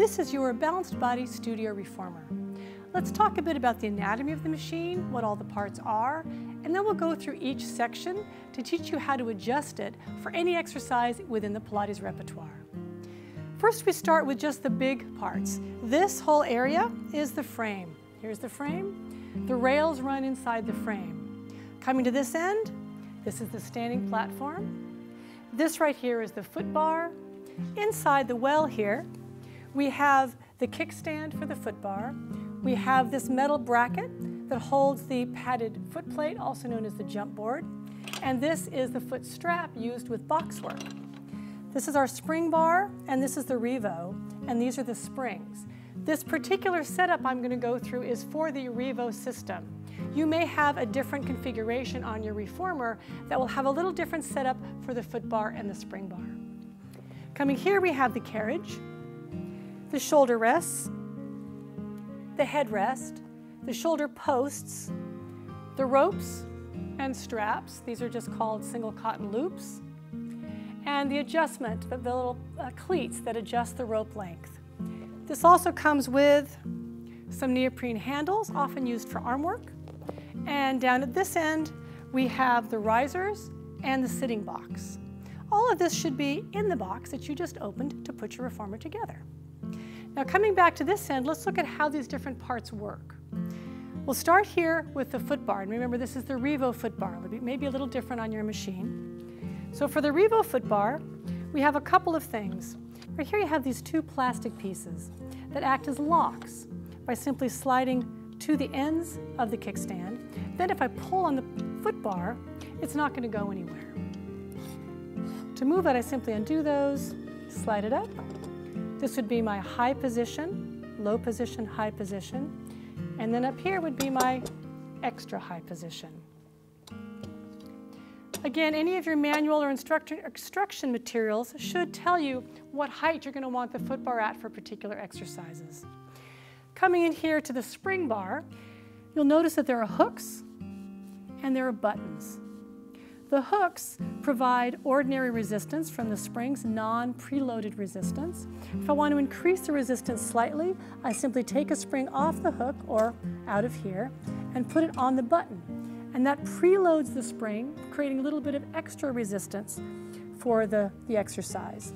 This is your balanced body studio reformer. Let's talk a bit about the anatomy of the machine, what all the parts are, and then we'll go through each section to teach you how to adjust it for any exercise within the Pilates repertoire. First, we start with just the big parts. This whole area is the frame. Here's the frame. The rails run inside the frame. Coming to this end, this is the standing platform. This right here is the footbar. Inside the well here, we have the kickstand for the footbar. We have this metal bracket that holds the padded foot plate, also known as the jump board. And this is the foot strap used with box work. This is our spring bar, and this is the Revo, and these are the springs. This particular setup I'm going to go through is for the Revo system. You may have a different configuration on your reformer that will have a little different setup for the foot bar and the spring bar. Coming here, we have the carriage, the shoulder rests, the headrest, the shoulder posts, the ropes and straps. These are just called single cotton loops. And the adjustment, the little cleats that adjust the rope length. This also comes with some neoprene handles, often used for arm work. And down at this end, we have the risers and the sitting box. All of this should be in the box that you just opened to put your reformer together. Now coming back to this end, let's look at how these different parts work. We'll start here with the foot bar. And remember, this is the Revo foot bar. It'll be maybe a little different on your machine. So for the Revo foot bar, we have a couple of things. Right here you have these two plastic pieces that act as locks by simply sliding to the ends of the kickstand. Then if I pull on the foot bar, it's not going to go anywhere. To move it, I simply undo those, slide it up. This would be my high position, low position, high position. And then up here would be my extra high position. Again, any of your manual or instruction materials should tell you what height you're going to want the foot bar at for particular exercises. Coming in here to the spring bar, you'll notice that there are hooks and there are buttons. The hooks provide ordinary resistance from the springs, non-preloaded resistance. If I want to increase the resistance slightly, I simply take a spring off the hook or out of here and put it on the button. And that preloads the spring, creating a little bit of extra resistance for the exercise.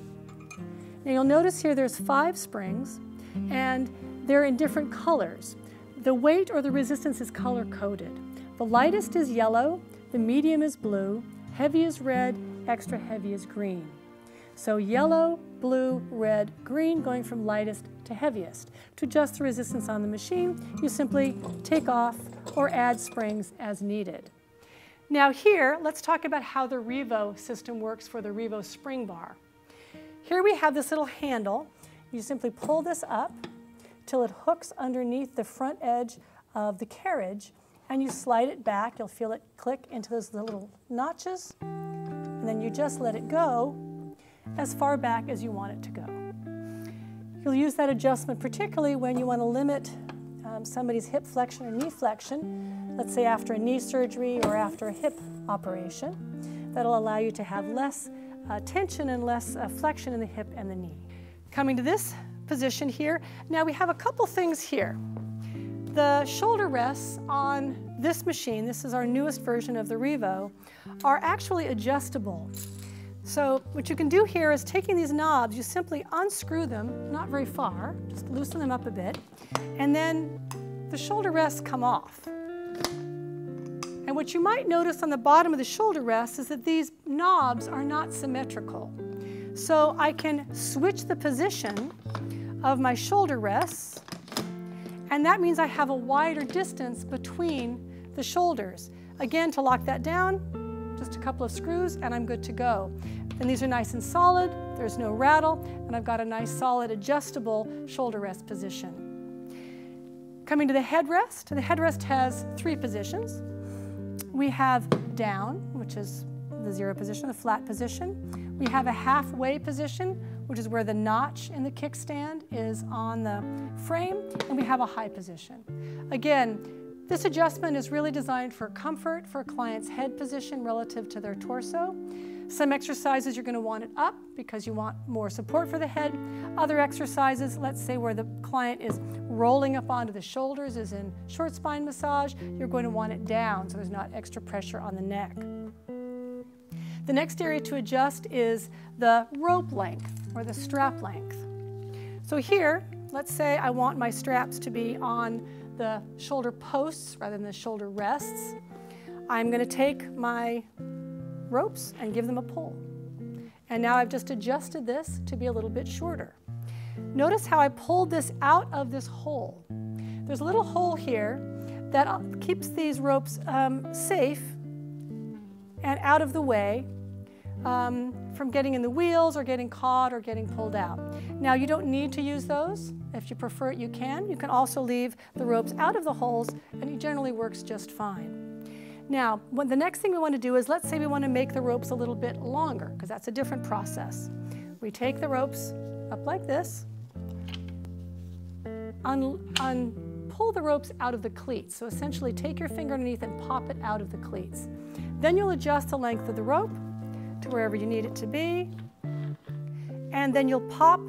Now you'll notice here there's 5 springs, and they're in different colors. The weight or the resistance is color-coded. The lightest is yellow, the medium is blue, heavy is red, extra heavy is green. So yellow, blue, red, green, going from lightest to heaviest. To adjust the resistance on the machine, you simply take off or add springs as needed. Now here, let's talk about how the Revo system works for the Revo spring bar. Here we have this little handle. You simply pull this up till it hooks underneath the front edge of the carriage, and you slide it back. You'll feel it click into those little notches, and then you just let it go as far back as you want it to go. You'll use that adjustment particularly when you want to limit somebody's hip flexion or knee flexion, let's say after a knee surgery or after a hip operation. That'll allow you to have less tension and less flexion in the hip and the knee. Coming to this position here, now we have a couple things here. The shoulder rests on this machine, this is our newest version of the Revo, are actually adjustable. So what you can do here is taking these knobs, you simply unscrew them, not very far, just loosen them up a bit, and then the shoulder rests come off. And what you might notice on the bottom of the shoulder rest is that these knobs are not symmetrical. So I can switch the position of my shoulder rests, and that means I have a wider distance between the shoulders. Again, to lock that down, just a couple of screws and I'm good to go. And these are nice and solid, there's no rattle, and I've got a nice solid adjustable shoulder rest position. Coming to the headrest has 3 positions. We have down, which is the 0 position, the flat position. We have a halfway position, which is where the notch in the kickstand is on the frame, and we have a high position. Again, This adjustment is really designed for comfort for a client's head position relative to their torso. Some exercises you're going to want it up because you want more support for the head. Other exercises, let's say where the client is rolling up onto the shoulders, as in short spine massage, you're going to want it down so there's not extra pressure on the neck. The next area to adjust is the rope length or the strap length. So here, let's say I want my straps to be on the shoulder posts rather than the shoulder rests. I'm going to take my ropes and give them a pull. And now I've just adjusted this to be a little bit shorter. Notice how I pulled this out of this hole. There's a little hole here that keeps these ropes safe and out of the way from getting in the wheels or getting caught or getting pulled out. Now you don't need to use those. If you prefer it, you can. You can also leave the ropes out of the holes and it generally works just fine. Now, the next thing we want to do is, let's say we want to make the ropes a little bit longer, because that's a different process. We take the ropes up like this, pull the ropes out of the cleats. So essentially take your finger underneath and pop it out of the cleats. Then you'll adjust the length of the rope to wherever you need it to be. And then you'll pop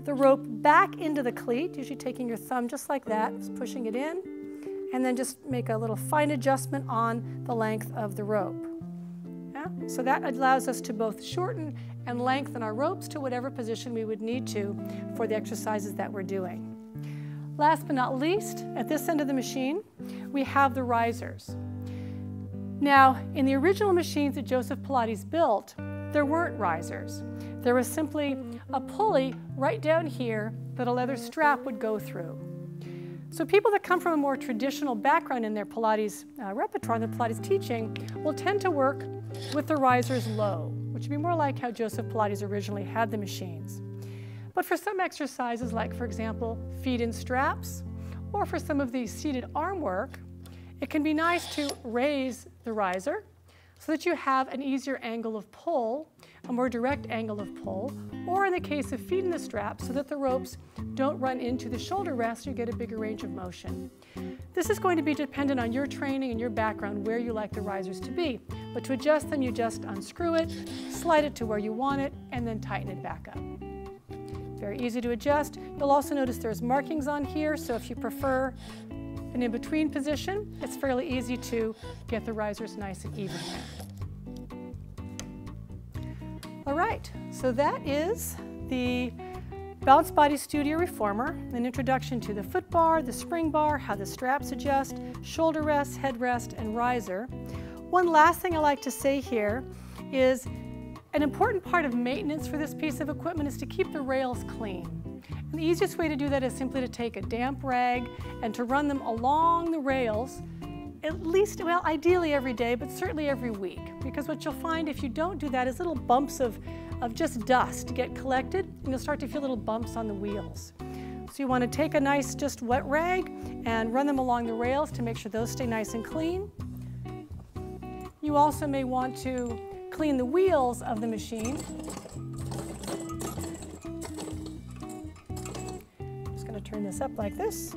the rope back into the cleat, usually taking your thumb just like that, just pushing it in. And then just make a little fine adjustment on the length of the rope. Yeah? So that allows us to both shorten and lengthen our ropes to whatever position we would need to for the exercises that we're doing. Last but not least, at this end of the machine, we have the risers. Now, in the original machines that Joseph Pilates built, there weren't risers. There was simply a pulley right down here that a leather strap would go through. So people that come from a more traditional background in their Pilates repertoire, and their Pilates teaching, will tend to work with the risers low, which would be more like how Joseph Pilates originally had the machines. But for some exercises, like for example, feet in straps, or for some of the seated arm work, it can be nice to raise the riser so that you have an easier angle of pull, a more direct angle of pull, or in the case of feet in the straps, so that the ropes don't run into the shoulder rest, you get a bigger range of motion. This is going to be dependent on your training and your background, where you like the risers to be. But to adjust them, you just unscrew it, slide it to where you want it, and then tighten it back up. Very easy to adjust. You'll also notice there's markings on here, so if you prefer an in-between position, it's fairly easy to get the risers nice and even there. All right, so that is the Balanced Body Studio Reformer, an introduction to the Footbar, the spring bar, how the straps adjust, shoulder rest, head rest, and riser. One last thing I like to say here is an important part of maintenance for this piece of equipment is to keep the rails clean. And the easiest way to do that is simply to take a damp rag and to run them along the rails at least, well, ideally every day, but certainly every week. Because what you'll find if you don't do that is little bumps of just dust get collected, and you'll start to feel little bumps on the wheels. So you want to take a nice, just wet rag and run them along the rails to make sure those stay nice and clean. You also may want to clean the wheels of the machine. Just going to turn this up like this.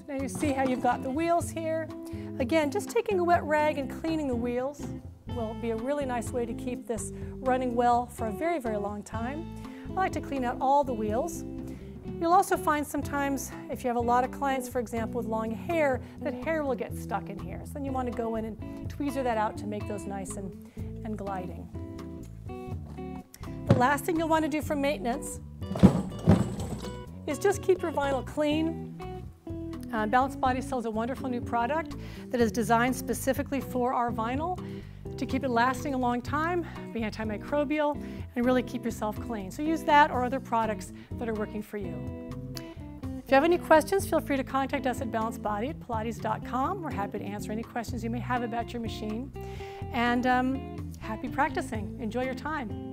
Now you see how you've got the wheels here. Again, just taking a wet rag and cleaning the wheels will be a really nice way to keep this running well for a very, very long time. I like to clean out all the wheels. You'll also find sometimes, if you have a lot of clients, for example, with long hair, that hair will get stuck in here. So then you want to go in and tweezer that out to make those nice and gliding. The last thing you'll want to do for maintenance is just keep your vinyl clean. Balanced Body sells a wonderful new product that is designed specifically for our vinyl to keep it lasting a long time, be antimicrobial, and really keep yourself clean. So use that or other products that are working for you. If you have any questions, feel free to contact us at balancedbody@pilates.com. We're happy to answer any questions you may have about your machine. And happy practicing. Enjoy your time.